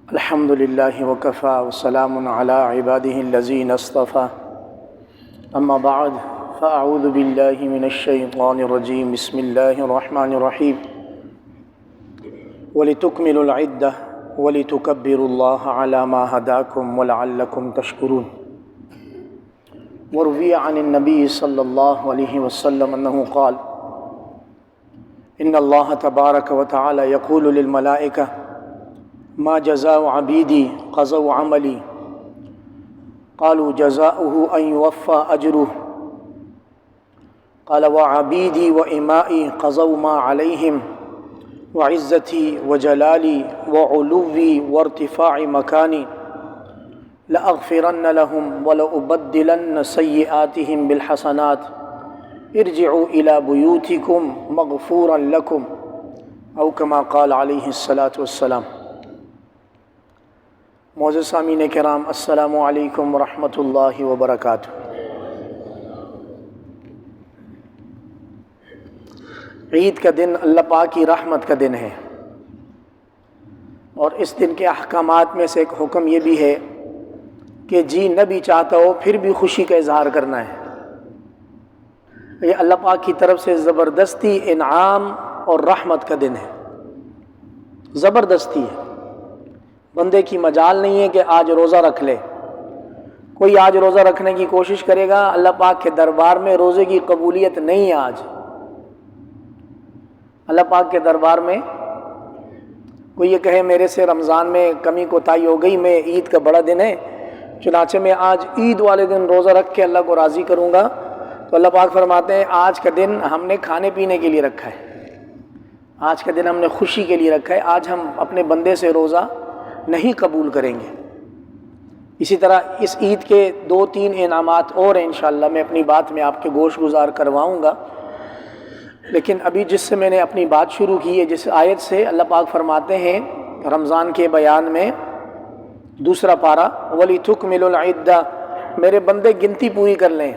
الحمد لله وكفى وسلام على عباده الذين اصطفى أما بعد فأعوذ بالله من الشيطان الرجيم بسم الله الرحمن الرحيم ولتكملوا العدة ولتكبروا الله على ما هداكم ولعلكم تشكرون وروي عن النبي صلى الله عليه وسلم أنه قال إن الله تبارك وتعالى يقول للملائكة ما جزاء عبيدي قضوا عملي قالوا جزاؤه أن يوفى أجره قال وعبيدي وإمائي قضوا ما عليهم وعزتي وجلالي وعلوي وارتفاع مكاني لأغفرن لهم ولأبدلن سيئاتهم بالحسنات ارجعوا إلى بيوتكم مغفورا لكم أو كما قال عليه الصلاة والسلام۔ معزز سامعین کرام، السلام علیکم ورحمۃ اللہ وبرکاتہ۔ عید کا دن اللہ پاک کی رحمت کا دن ہے، اور اس دن کے احکامات میں سے ایک حکم یہ بھی ہے کہ جی نہ بھی چاہتا ہو پھر بھی خوشی کا اظہار کرنا ہے۔ یہ اللہ پاک کی طرف سے زبردستی انعام اور رحمت کا دن ہے، زبردستی ہے۔ بندے کی مجال نہیں ہے کہ آج روزہ رکھ لے۔ کوئی آج روزہ رکھنے کی کوشش کرے گا، اللہ پاک کے دربار میں روزے کی قبولیت نہیں ہے۔ آج اللہ پاک کے دربار میں کوئی یہ کہے میرے سے رمضان میں کمی کوتاہی ہو گئی، میں عید کا بڑا دن ہے چنانچہ میں آج عید والے دن روزہ رکھ کے اللہ کو راضی کروں گا، تو اللہ پاک فرماتے ہیں آج کا دن ہم نے کھانے پینے کے لیے رکھا ہے، آج کا دن ہم نے خوشی کے لیے رکھا ہے، آج ہم اپنے بندے سے روزہ نہیں قبول کریں گے۔ اسی طرح اس عید کے 2-3 انعامات اور ہیں، انشاءاللہ میں اپنی بات میں آپ کے گوش گزار کرواؤں گا، لیکن ابھی جس سے میں نے اپنی بات شروع کی ہے، جس آیت سے اللہ پاک فرماتے ہیں رمضان کے بیان میں، دوسرا پارہ وَلِتُكْمِلُوا الْعِدَّةَ، میرے بندے گنتی پوری کر لیں،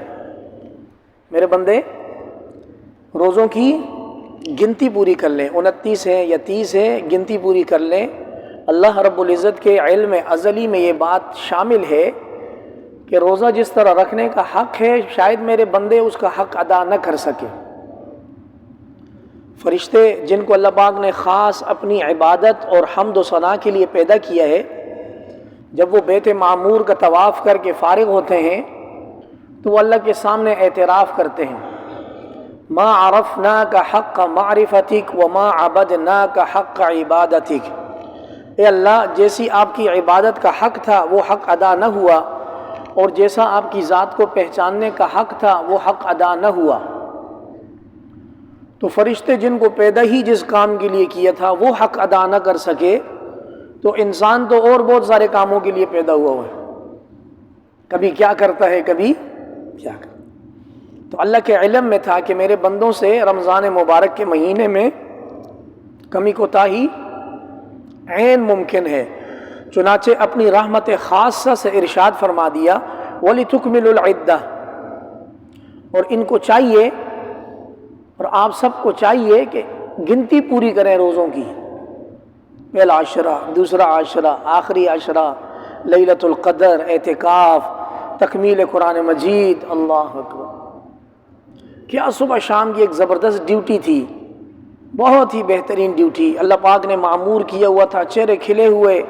میرے بندے روزوں کی گنتی پوری کر لیں، 29 ہیں یا 30 ہیں، گنتی پوری کر لیں۔ اللہ رب العزت کے علم ازلی میں یہ بات شامل ہے کہ روزہ جس طرح رکھنے کا حق ہے، شاید میرے بندے اس کا حق ادا نہ کر سکے۔ فرشتے جن کو اللہ پاک نے خاص اپنی عبادت اور حمد و ثنا کے لیے پیدا کیا ہے، جب وہ بیت معمور کا طواف کر کے فارغ ہوتے ہیں تو وہ اللہ کے سامنے اعتراف کرتے ہیں، ما عرفناک حق معرفتک وما عبدناک حق عبادتک، اے اللہ جیسی آپ کی عبادت کا حق تھا وہ حق ادا نہ ہوا، اور جیسا آپ کی ذات کو پہچاننے کا حق تھا وہ حق ادا نہ ہوا۔ تو فرشتے جن کو پیدا ہی جس کام کے لیے کیا تھا وہ حق ادا نہ کر سکے، تو انسان تو اور بہت سارے کاموں کے لیے پیدا ہوا ہے، کبھی کیا کرتا ہے کبھی کیا کرتا ہے۔ تو اللہ کے علم میں تھا کہ میرے بندوں سے رمضان مبارک کے مہینے میں کمی کوتاہی عین ممکن ہے، چنانچہ اپنی رحمت خاصہ سے ارشاد فرما دیا وَلِتُكْمِلُوا الْعِدَّةَ، اور ان کو چاہیے اور آپ سب کو چاہیے کہ گنتی پوری کریں روزوں کی، پہلا عشرہ، دوسرا عشرہ، آخری عشرہ، لیلۃ القدر، اعتکاف، تکمیل قرآن مجید، اللہ اکبر۔ کیا صبح شام کی ایک زبردست ڈیوٹی تھی، بہت ہی بہترین ڈیوٹی، اللہ پاک نے معمور کیا ہوا تھا، چہرے کھلے ہوئے،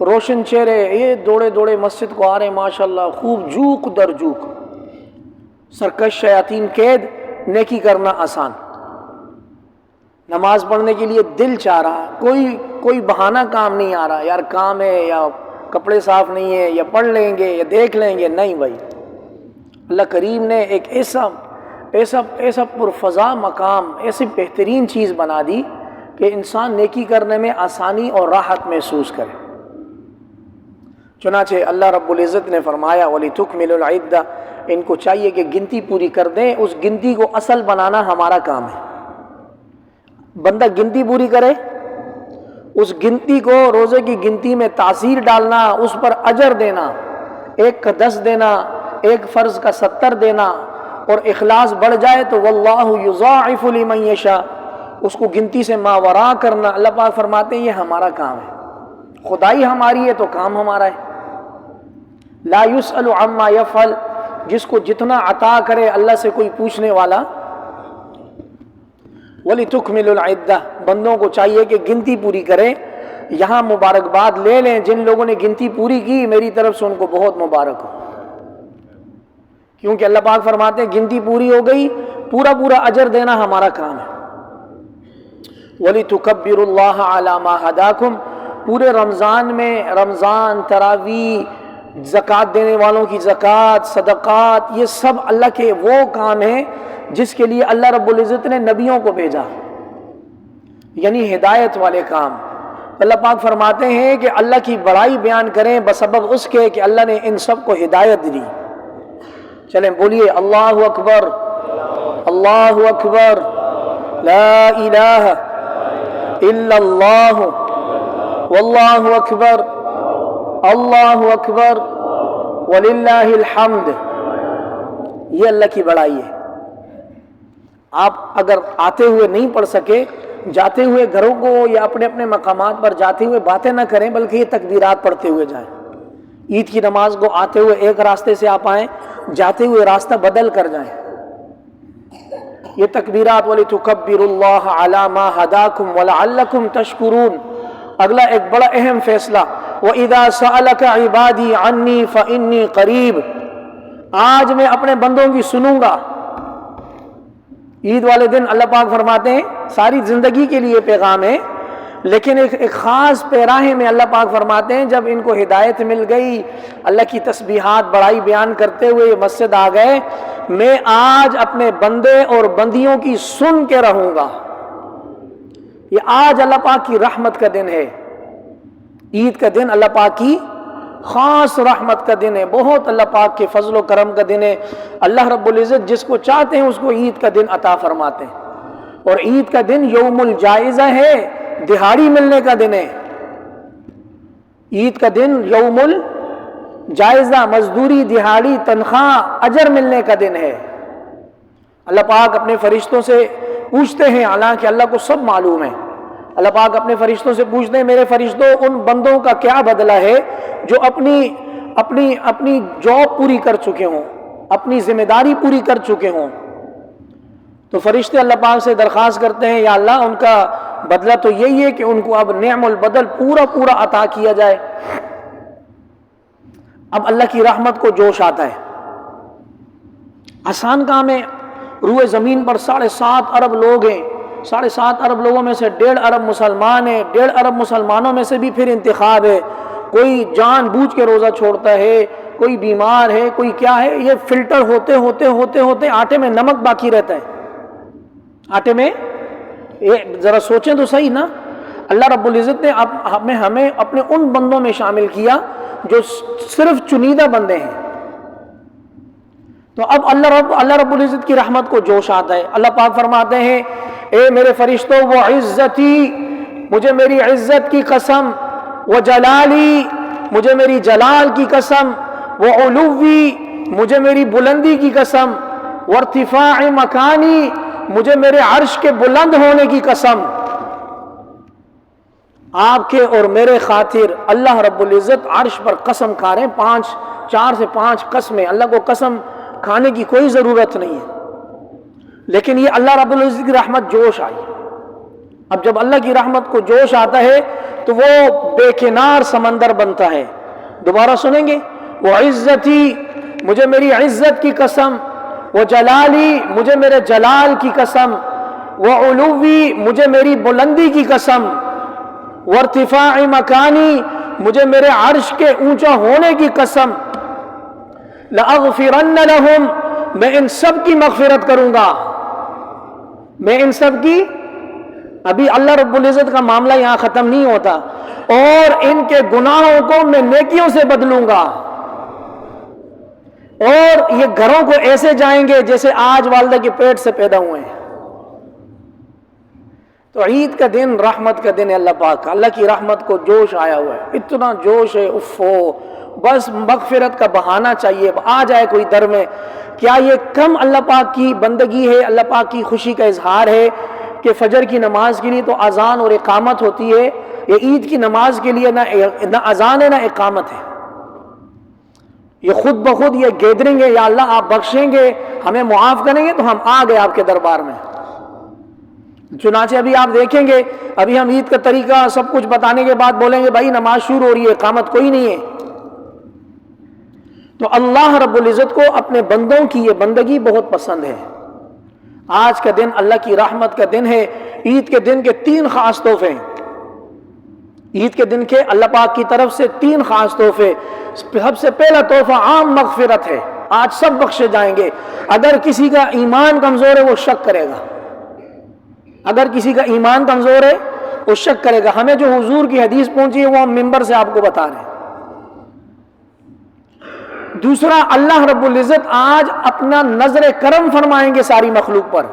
روشن چہرے، یہ دوڑے دوڑے مسجد کو آ رہے ہیں ماشاءاللہ، خوب جوک در جوک، سرکش شیاطین قید، نیکی کرنا آسان، نماز پڑھنے کے لیے دل چاہ رہا، کوئی بہانہ کام نہیں آ رہا، یار کام ہے یا کپڑے صاف نہیں ہے یا پڑھ لیں گے یا دیکھ لیں گے، نہیں بھائی، اللہ کریم نے ایک ایسا پرفضا مقام، ایسی بہترین چیز بنا دی کہ انسان نیکی کرنے میں آسانی اور راحت محسوس کرے۔ چنانچہ اللہ رب العزت نے فرمایا وَلِتُكْمِلُوا الْعِدَّةَ، ان کو چاہیے کہ گنتی پوری کر دیں، اس گنتی کو اصل بنانا ہمارا کام ہے۔ بندہ گنتی پوری کرے، اس گنتی کو روزے کی گنتی میں تاثیر ڈالنا، اس پر اجر دینا، 1 کا 10 دینا، 1 فرض کا 70 دینا، اور اخلاص بڑھ جائے تو واللہ یضاعف لمن یشاء، اس کو گنتی سے ماورا کرنا، اللہ پاک فرماتے ہیں یہ ہمارا کام ہے، خدائی ہماری ہے تو کام ہمارا ہے. لا یسأل عما یفعل، جس کو جتنا عطا کرے اللہ سے کوئی پوچھنے والا. وَلِتُكْمِلُ الْعِدَّةَ، بندوں کو چاہیے کہ گنتی پوری کریں. یہاں مبارکباد لے لیں جن لوگوں نے گنتی پوری کی، میری طرف سے ان کو بہت مبارک ہو، کیونکہ اللہ پاک فرماتے ہیں گنتی پوری ہو گئی، پورا اجر دینا ہمارا کام ہے. وَلِتُكَبِّرُوا اللَّهَ عَلَى مَا هَدَاكُمْ، پورے رمضان میں رمضان، تراویح، زکوٰۃ دینے والوں کی زکوٰۃ، صدقات، یہ سب اللہ کے وہ کام ہیں جس کے لیے اللہ رب العزت نے نبیوں کو بھیجا، یعنی ہدایت والے کام. اللہ پاک فرماتے ہیں کہ اللہ کی بڑائی بیان کریں بسبب اس کے کہ اللہ نے ان سب کو ہدایت دی. چلیں بولیے اللہ اکبر، اللہ اکبر، لا الہ الا اللہ، واللہ اکبر، اللہ اکبر، وللہ الحمد. یہ اللہ کی بڑائی ہے. آپ اگر آتے ہوئے نہیں پڑھ سکے، جاتے ہوئے گھروں کو یا اپنے اپنے مقامات پر جاتے ہوئے باتیں نہ کریں، بلکہ یہ تکبیرات پڑھتے ہوئے جائیں. عید کی نماز کو آتے ہوئے ایک راستے سے آپ آئیں، جاتے ہوئے راستہ بدل کر جائیں. یہ تکبیرات وَلِتُكَبِّرُوا اللَّهَ عَلَى مَا هَدَاكُمْ وَلَعَلَّكُمْ تَشْكُرُونَ. اگلا ایک بڑا اہم فیصلہ، وَإِذَا سَأَلَكَ عِبَادِي عَنِّي فَإِنِّي قَرِيبٌ. آج میں اپنے بندوں کی سنوں گا. عید والے دن اللہ پاک فرماتے ہیں ساری زندگی کے لیے پیغام ہے، لیکن ایک خاص پیراہے میں اللہ پاک فرماتے ہیں جب ان کو ہدایت مل گئی، اللہ کی تسبیحات بڑائی بیان کرتے ہوئے یہ مسجد آ گئے، میں آج اپنے بندے اور بندیوں کی سن کے رہوں گا. یہ آج اللہ پاک کی رحمت کا دن ہے. عید کا دن اللہ پاک کی خاص رحمت کا دن ہے، بہت اللہ پاک کے فضل و کرم کا دن ہے. اللہ رب العزت جس کو چاہتے ہیں اس کو عید کا دن عطا فرماتے ہیں. اور عید کا دن یوم الجائزہ ہے، دہاڑی ملنے کا دن ہے. عید کا دن یوم الجائزہ، مزدوری، دہاڑی، تنخواہ، اجر ملنے کا دن ہے. اللہ پاک اپنے فرشتوں سے پوچھتے ہیں، حالانکہ اللہ کو سب معلوم ہے. اللہ پاک اپنے فرشتوں سے پوچھتے ہیں میرے فرشتوں ان بندوں کا کیا بدلہ ہے جو اپنی جاب پوری کر چکے ہوں، اپنی ذمہ داری پوری کر چکے ہوں. تو فرشتے اللہ پاک سے درخواست کرتے ہیں یا اللہ ان کا بدلہ تو یہی ہے کہ ان کو اب نعم البدل پورا عطا کیا جائے. اب اللہ کی رحمت کو جوش آتا ہے. آسان کام ہے. روئے زمین پر 7.5 ارب لوگ ہیں. 7.5 ارب لوگوں میں سے 1.5 ارب مسلمان ہیں. 1.5 ارب مسلمانوں میں سے بھی پھر انتخاب ہے. کوئی جان بوجھ کے روزہ چھوڑتا ہے، کوئی بیمار ہے، کوئی کیا ہے. یہ فلٹر ہوتے آٹے میں نمک باقی رہتا ہے. آٹے میں ذرا سوچیں تو صحیح نا. اللہ رب العزت نے ہمیں اپنے ان بندوں میں شامل کیا جو صرف چنیدہ بندے ہیں. تو اب اللہ رب العزت کی رحمت کو جوش آتا ہے. اللہ پاک فرماتے ہیں اے میرے فرشتوں، وہ عزتی، مجھے میری عزت کی قسم، وہ جلالی، مجھے میری جلال کی قسم، وہ علوی، مجھے میری بلندی کی قسم، وارتفاع مکانی، مجھے میرے عرش کے بلند ہونے کی قسم. آپ کے اور میرے خاطر اللہ رب العزت عرش پر قسم کھا رہے ہیں. 4 سے 5 قسمیں. اللہ کو قسم کھانے کی کوئی ضرورت نہیں ہے، لیکن یہ اللہ رب العزت کی رحمت جوش آئی. اب جب اللہ کی رحمت کو جوش آتا ہے تو وہ بے کنار سمندر بنتا ہے. دوبارہ سنیں گے، وہ عزتی، مجھے میری عزت کی قسم، وہ جلالی، مجھے میرے جلال کی قسم، وہ علوی، مجھے میری بلندی کی قسم، وارتفاع مکانی، مجھے میرے عرش کے اونچا ہونے کی قسم. لأغفرن لهم، میں ان سب کی مغفرت کروں گا. میں ان سب کی، ابھی اللہ رب العزت کا معاملہ یہاں ختم نہیں ہوتا، اور ان کے گناہوں کو میں نیکیوں سے بدلوں گا. اور یہ گھروں کو ایسے جائیں گے جیسے آج والدہ کے پیٹ سے پیدا ہوئے ہیں. تو عید کا دن رحمت کا دن ہے. اللہ پاک اللہ کی رحمت کو جوش آیا ہوا ہے. اتنا جوش ہے، افو، بس مغفرت کا بہانہ چاہیے، آ جائے کوئی در میں. کیا یہ کم اللہ پاک کی بندگی ہے، اللہ پاک کی خوشی کا اظہار ہے کہ فجر کی نماز کے لیے تو اذان اور اقامت ہوتی ہے، یہ عید کی نماز کے لیے نہ اذان ہے نہ اقامت ہے، یہ خود بخود یہ گیدرنگ ہے، یا اللہ آپ بخشیں گے ہمیں معاف کریں گے تو ہم آ گئے آپ کے دربار میں۔ چنانچہ ابھی آپ دیکھیں گے، ابھی ہم عید کا طریقہ سب کچھ بتانے کے بعد بولیں گے بھائی نماز شروع ہو رہی ہے، اقامت کوئی نہیں ہے۔ تو اللہ رب العزت کو اپنے بندوں کی یہ بندگی بہت پسند ہے۔ آج کا دن اللہ کی رحمت کا دن ہے۔ عید کے دن کے 3 خاص تحفے ہیں۔ عید کے دن کے اللہ پاک کی طرف سے 3 خاص تحفے۔ سب سے پہلا تحفہ عام مغفرت ہے، آج سب بخشے جائیں گے۔ اگر کسی کا ایمان کمزور ہے وہ شک کرے گا، اگر کسی کا ایمان کمزور ہے وہ شک کرے گا۔ ہمیں جو حضور کی حدیث پہنچی ہے وہ ہم ممبر سے آپ کو بتا رہے ہیں۔ دوسرا، اللہ رب العزت آج اپنا نظر کرم فرمائیں گے ساری مخلوق پر۔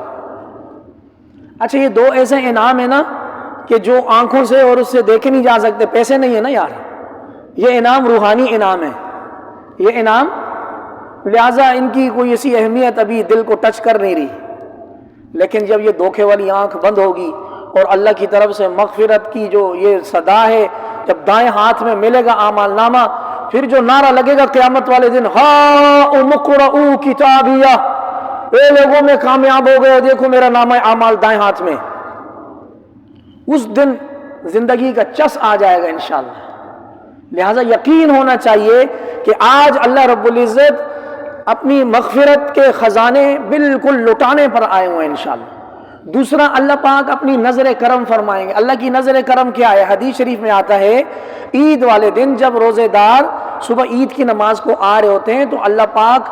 اچھا، یہ 2 ایسے انعام ہیں نا کہ جو آنکھوں سے اور اس سے دیکھے نہیں جا سکتے، پیسے نہیں ہے نا یار، یہ انعام روحانی انعام ہے، یہ انعام، لہذا ان کی کوئی ایسی اہمیت ابھی دل کو ٹچ کر نہیں رہی۔ لیکن جب یہ دھوکے والی آنکھ بند ہوگی اور اللہ کی طرف سے مغفرت کی جو یہ صدا ہے، جب دائیں ہاتھ میں ملے گا اعمال نامہ، پھر جو نعرہ لگے گا قیامت والے دن، ہاؤم اقرؤوا کتابیہ، اے لوگوں میں کامیاب ہو گئے، دیکھو میرا نامہ اعمال دائیں ہاتھ میں، اس دن زندگی کا چس آ جائے گا انشاءاللہ۔ لہذا یقین ہونا چاہیے کہ آج اللہ رب العزت اپنی مغفرت کے خزانے بالکل لٹانے پر آئے ہوئے ہیں انشاءاللہ۔ دوسرا، اللہ پاک اپنی نظر کرم فرمائیں گے۔ اللہ کی نظر کرم کیا ہے؟ حدیث شریف میں آتا ہے عید والے دن جب روزے دار صبح عید کی نماز کو آ رہے ہوتے ہیں تو اللہ پاک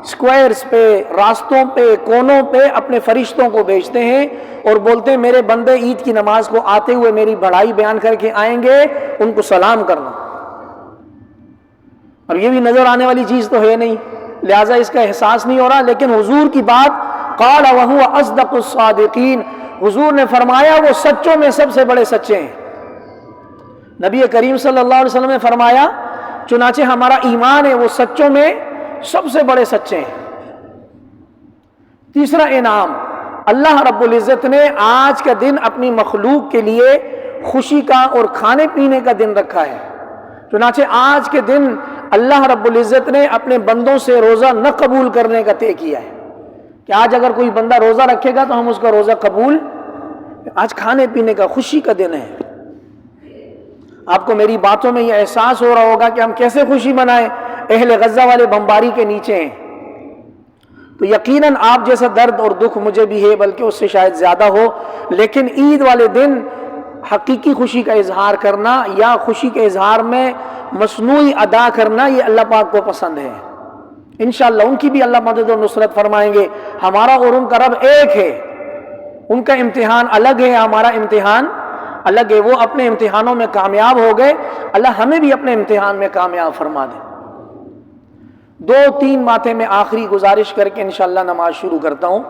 سکوائرز پہ، راستوں پہ، کونوں پہ اپنے فرشتوں کو بھیجتے ہیں اور بولتے ہیں میرے بندے عید کی نماز کو آتے ہوئے میری بڑائی بیان کر کے آئیں گے، ان کو سلام کرنا۔ اور یہ بھی نظر آنے والی چیز تو ہے نہیں، لہٰذا اس کا احساس نہیں ہو رہا، لیکن حضور کی بات قال وهو اصدق الصادقین، حضور نے فرمایا وہ سچوں میں سب سے بڑے سچے ہیں۔ نبی کریم صلی اللہ علیہ وسلم نے فرمایا چنانچہ ہمارا ایمان ہے وہ سچوں میں سب سے بڑے سچے ہیں۔ تیسرا انعام، اللہ رب العزت نے آج کا دن اپنی مخلوق کے لیے خوشی کا اور کھانے پینے کا دن رکھا ہے۔ چنانچہ آج کے دن اللہ رب العزت نے اپنے بندوں سے روزہ نہ قبول کرنے کا طے کیا ہے کہ آج اگر کوئی بندہ روزہ رکھے گا تو ہم اس کا روزہ قبول، آج کھانے پینے کا خوشی کا دن ہے۔ آپ کو میری باتوں میں یہ احساس ہو رہا ہوگا کہ ہم کیسے خوشی منائیں، اہل غزہ والے بمباری کے نیچے ہیں، تو یقیناً آپ جیسا درد اور دکھ مجھے بھی ہے، بلکہ اس سے شاید زیادہ ہو، لیکن عید والے دن حقیقی خوشی کا اظہار کرنا یا خوشی کے اظہار میں مصنوعی ادا کرنا یہ اللہ پاک کو پسند ہے۔ انشاءاللہ ان کی بھی اللہ مدد و نصرت فرمائیں گے۔ ہمارا اور ان کا رب ایک ہے، ان کا امتحان الگ ہے، ہمارا امتحان الگ ہے۔ وہ اپنے امتحانوں میں کامیاب ہو گئے، اللہ ہمیں بھی اپنے امتحان میں کامیاب فرما دے۔ 2-3 باتیں میں آخری گزارش کر کے انشاءاللہ نماز شروع کرتا ہوں۔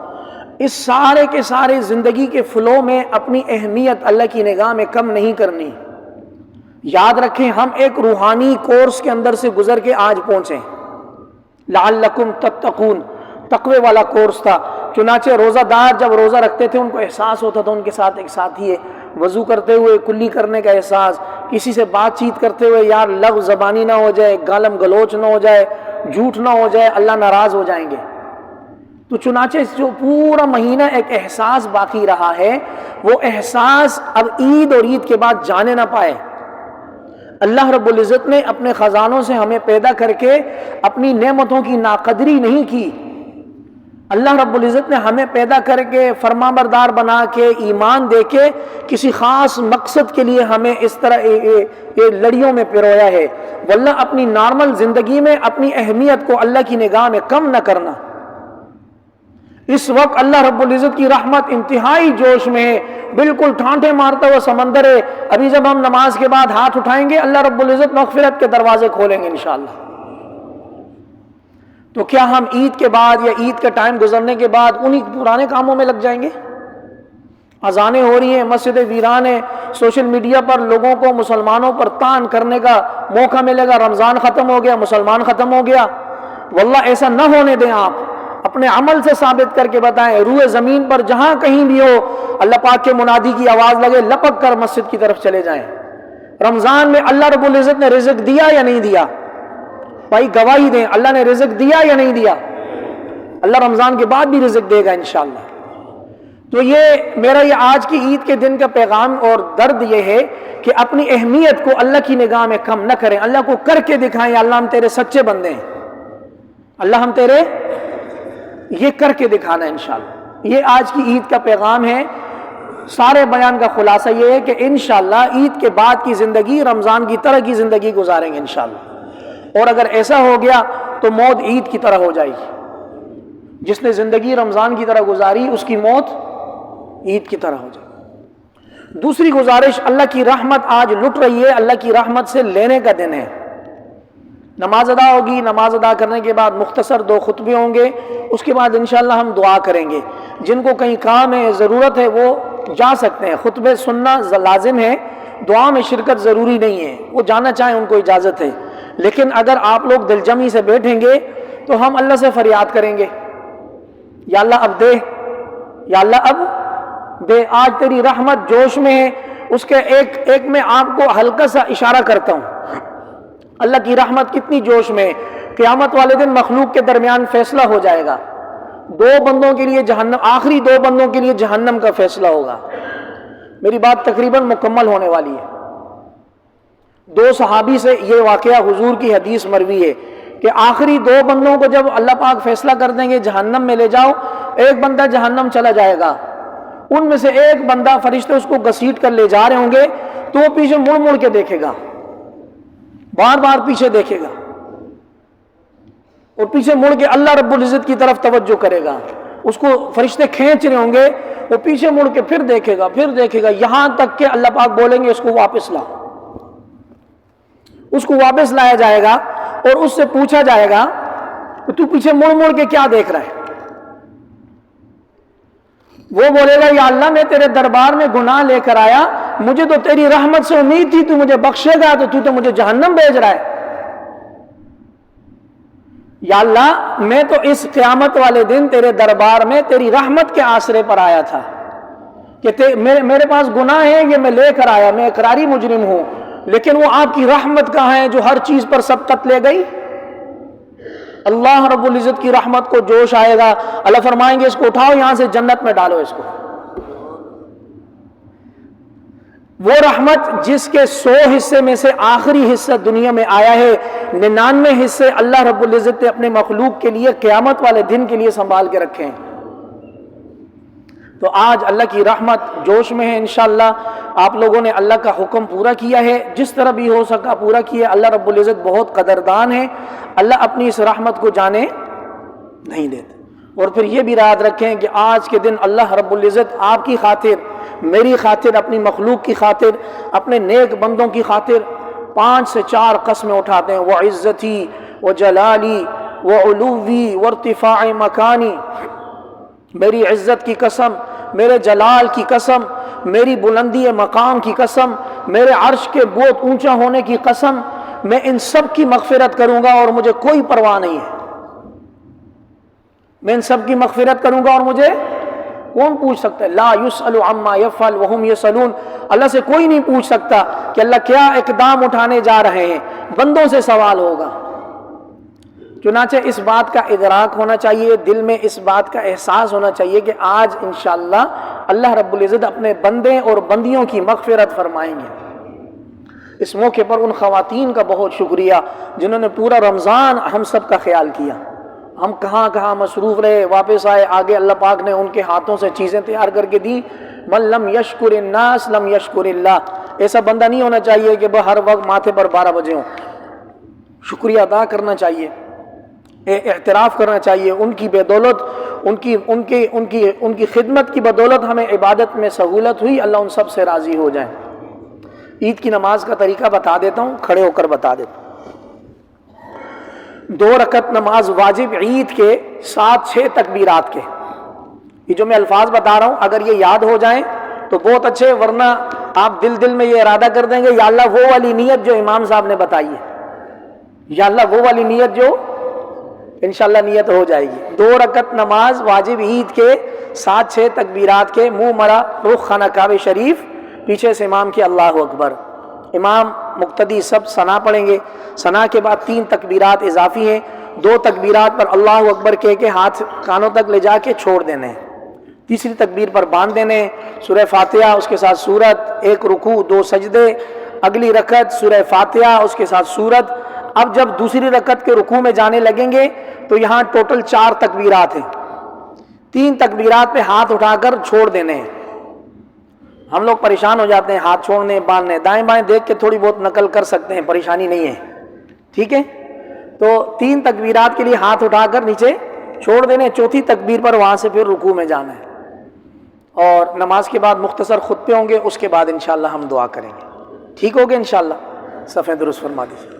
اس سارے کے سارے زندگی کے فلو میں اپنی اہمیت اللہ کی نگاہ میں کم نہیں کرنی۔ یاد رکھیں ہم ایک روحانی کورس کے اندر سے گزر کے آج پہنچے، لعلکم تتقون، تقوی والا کورس تھا۔ چنانچہ روزہ دار جب روزہ رکھتے تھے ان کو احساس ہوتا تھا ان کے ساتھ ایک ساتھی ہے، وضو کرتے ہوئے کلی کرنے کا احساس، کسی سے بات چیت کرتے ہوئے یار لفظ زبانی نہ ہو جائے، گالم گلوچ نہ ہو جائے، جھوٹ نہ ہو جائے، اللہ ناراض ہو جائیں گے۔ تو چنانچہ جو پورا مہینہ ایک احساس باقی رہا ہے، وہ احساس اب عید اور عید کے بعد جانے نہ پائے۔ اللہ رب العزت نے اپنے خزانوں سے ہمیں پیدا کر کے اپنی نعمتوں کی ناقدری نہیں کی۔ اللہ رب العزت نے ہمیں پیدا کر کے فرما بردار بنا کے ایمان دے کے کسی خاص مقصد کے لیے ہمیں اس طرح یہ لڑیوں میں پرویا ہے۔ واللہ اپنی نارمل زندگی میں اپنی اہمیت کو اللہ کی نگاہ میں کم نہ کرنا۔ اس وقت اللہ رب العزت کی رحمت انتہائی جوش میں ہے، بالکل ٹھانٹے مارتا ہوا سمندر ہے۔ ابھی جب ہم نماز کے بعد ہاتھ اٹھائیں گے اللہ رب العزت مغفرت کے دروازے کھولیں گے انشاءاللہ۔ تو کیا ہم عید کے بعد یا عید کا ٹائم گزرنے کے بعد انہی پرانے کاموں میں لگ جائیں گے؟ اذانیں ہو رہی ہیں، مسجدیں ویران ہیں، سوشل میڈیا پر لوگوں کو مسلمانوں پر طعن کرنے کا موقع ملے گا، رمضان ختم ہو گیا، مسلمان ختم ہو گیا۔ واللہ ایسا نہ ہونے دیں آپ۔ اپنے عمل سے ثابت کر کے بتائیں. روئے زمین پر جہاں کہیں بھی ہو اللہ پاک کے منادی کی آواز لگے, لپک کر مسجد کی طرف چلے جائیں. رمضان میں اللہ رب العزت نے رزق دیا یا نہیں دیا؟ بھائی گواہی دیں, اللہ نے رزق دیا یا نہیں دیا؟ اللہ رمضان کے بعد بھی رزق دے گا انشاءاللہ. تو میرا یہ آج کی عید کے دن کا پیغام اور درد یہ ہے کہ اپنی اہمیت کو اللہ کی نگاہ میں کم نہ کریں, اللہ کو کر کے دکھائیں. اللہ ہم تیرے سچے بندے ہیں, اللہ ہم تیرے, یہ کر کے دکھانا انشاءاللہ. یہ آج کی عید کا پیغام ہے. سارے بیان کا خلاصہ یہ ہے کہ انشاءاللہ عید کے بعد کی زندگی رمضان کی طرح کی زندگی گزاریں گے انشاءاللہ. اور اگر ایسا ہو گیا تو موت عید کی طرح ہو جائے گی. جس نے زندگی رمضان کی طرح گزاری اس کی موت عید کی طرح ہو جائے. دوسری گزارش, اللہ کی رحمت آج لٹ رہی ہے, اللہ کی رحمت سے لینے کا دن ہے. نماز ادا ہوگی, نماز ادا کرنے کے بعد مختصر 2 خطبے ہوں گے, اس کے بعد انشاءاللہ ہم دعا کریں گے. جن کو کہیں کام ہے, ضرورت ہے, وہ جا سکتے ہیں. خطبے سننا لازم ہے, دعا میں شرکت ضروری نہیں ہے. وہ جانا چاہیں ان کو اجازت ہے. لیکن اگر آپ لوگ دل جمی سے بیٹھیں گے تو ہم اللہ سے فریاد کریں گے, یا اللہ اب دے, یا اللہ اب دے. آج تیری رحمت جوش میں ہے. اس کے ایک میں آپ کو ہلکا سا اشارہ کرتا ہوں. اللہ کی رحمت کتنی جوش میں ہے. قیامت والے دن مخلوق کے درمیان فیصلہ ہو جائے گا. 2 بندوں کے لیے جہنم, آخری 2 بندوں کے لیے جہنم کا فیصلہ ہوگا. میری بات تقریباً مکمل ہونے والی ہے. 2 صحابی سے یہ واقعہ حضور کی حدیث مروی ہے کہ آخری 2 بندوں کو جب اللہ پاک فیصلہ کر دیں گے جہنم میں لے جاؤ, ایک بندہ جہنم چلا جائے گا. ان میں سے ایک بندہ, فرشتے اس کو گھسیٹ کر لے جا رہے ہوں گے تو وہ پیچھے مڑ مڑ کے دیکھے گا, بار بار پیچھے دیکھے گا, اور پیچھے مڑ کے اللہ رب العزت کی طرف توجہ کرے گا. اس کو فرشتے کھینچ رہے ہوں گے, وہ پیچھے مڑ کے پھر دیکھے گا, یہاں تک کہ اللہ پاک بولیں گے اس کو واپس لا. اس کو واپس لایا جائے گا اور اس سے پوچھا جائے گا تو پیچھے مڑ مڑ کے کیا دیکھ رہا ہے؟ وہ بولے گا یا اللہ میں تیرے دربار میں گناہ لے کر آیا, مجھے تو تیری رحمت سے امید تھی, تو مجھے بخشے گا, تو مجھے جہنم بھیج رہا ہے. یا اللہ میں تو اس قیامت والے دن تیرے دربار میں تیری رحمت کے آسرے پر آیا تھا کہ میرے پاس گناہ ہے, یہ میں لے کر آیا, میں اقراری مجرم ہوں, لیکن وہ آپ کی رحمت کہاں ہے جو ہر چیز پر سبقت لے گئی؟ اللہ رب العزت کی رحمت کو جوش آئے گا. اللہ فرمائیں گے اس کو اٹھاؤ, یہاں سے جنت میں ڈالو اس کو. وہ رحمت جس کے 100 حصے میں سے آخری حصہ دنیا میں آیا ہے, 99 حصے اللہ رب العزت نے اپنے مخلوق کے لیے قیامت والے دن کے لیے سنبھال کے رکھے ہیں. تو آج اللہ کی رحمت جوش میں ہے. انشاءاللہ آپ لوگوں نے اللہ کا حکم پورا کیا ہے, جس طرح بھی ہو سکا پورا کیا. اللہ رب العزت بہت قدردان ہے, اللہ اپنی اس رحمت کو جانے نہیں دیتے. اور پھر یہ بھی یاد رکھیں کہ آج کے دن اللہ رب العزت آپ کی خاطر, میری خاطر, اپنی مخلوق کی خاطر, اپنے نیک بندوں کی خاطر 5 سے 4 قسمیں اٹھاتے ہیں. وعزتی وجلالی وعلوی وارتفاع مکانی, میری عزت کی قسم, میرے جلال کی قسم, میری بلندی مقام کی قسم, میرے عرش کے بہت اونچا ہونے کی قسم, میں ان سب کی مغفرت کروں گا اور مجھے کوئی پرواہ نہیں ہے. میں ان سب کی مغفرت کروں گا اور مجھے کون پوچھ سکتا ہے؟ لا یسأل عما یفعل وهم یسألون. اللہ سے کوئی نہیں پوچھ سکتا کہ اللہ کیا اقدام اٹھانے جا رہے ہیں, بندوں سے سوال ہوگا. چنانچہ اس بات کا ادراک ہونا چاہیے, دل میں اس بات کا احساس ہونا چاہیے کہ آج انشاءاللہ اللہ رب العزت اپنے بندے اور بندیوں کی مغفرت فرمائیں گے. اس موقع پر ان خواتین کا بہت شکریہ جنہوں نے پورا رمضان ہم سب کا خیال کیا. ہم کہاں کہاں مصروف رہے, واپس آئے, آگے اللہ پاک نے ان کے ہاتھوں سے چیزیں تیار کر کے دی. من لم یشکر الناس لم یشکر اللہ. ایسا بندہ نہیں ہونا چاہیے کہ ہر وقت ماتھے پر 12 بجے ہوں. شکریہ ادا کرنا چاہیے, اعتراف کرنا چاہیے. ان کی بدولت, ان کی خدمت کی بدولت ہمیں عبادت میں سہولت ہوئی. اللہ ان سب سے راضی ہو جائے. عید کی نماز کا طریقہ بتا دیتا ہوں, کھڑے ہو کر بتا دیتا ہوں. 2 رکعت نماز واجب عید کے 7-6 تکبیرات کے. یہ جو میں الفاظ بتا رہا ہوں اگر یہ یاد ہو جائیں تو بہت اچھے, ورنہ آپ دل میں یہ ارادہ کر دیں گے یا اللہ وہ والی نیت جو امام صاحب نے بتائی ہے, یا اللہ وہ والی نیت جو انشاءاللہ نیت ہو جائے گی. 2 رکعت نماز واجب عید کے ساتھ 6 تکبیرات کے، منہ مرا، رخ خانہ کعبہ شریف، پیچھے سے امام کی اللہ اکبر. امام مقتدی سب ثنا پڑھیں گے. ثنا کے بعد 3 تکبیرات اضافی ہیں. 2 تکبیرات پر اللہ اکبر کہہ کے ہاتھ کانوں تک لے جا کے چھوڑ دینے ہیں. تیسری تکبیر پر باندھ دینے، سورہ فاتحہ اس کے ساتھ سورت، 1 رکوع 2 سجدے، اگلی رکعت سورہ فاتحہ اس کے ساتھ سورت. اب جب دوسری رکعت کے رکوع میں جانے لگیں گے تو یہاں ٹوٹل 4 تکبیرات ہیں. 3 تکبیرات پہ ہاتھ اٹھا کر چھوڑ دینے ہیں. ہم لوگ پریشان ہو جاتے ہیں ہاتھ چھوڑنے باندھنے، دائیں بائیں دیکھ کے تھوڑی بہت نقل کر سکتے ہیں، پریشانی نہیں ہے. ٹھیک ہے، تو 3 تکبیرات کے لیے ہاتھ اٹھا کر نیچے چھوڑ دینے. چوتھی تکبیر پر وہاں سے پھر رکوع میں جانا ہے. اور نماز کے بعد مختصر خطبے ہوں گے، اس کے بعد انشاءاللہ ہم دعا کریں گے. ٹھیک ہوگے انشاءاللہ. صفحہ درست فرما دیجیے.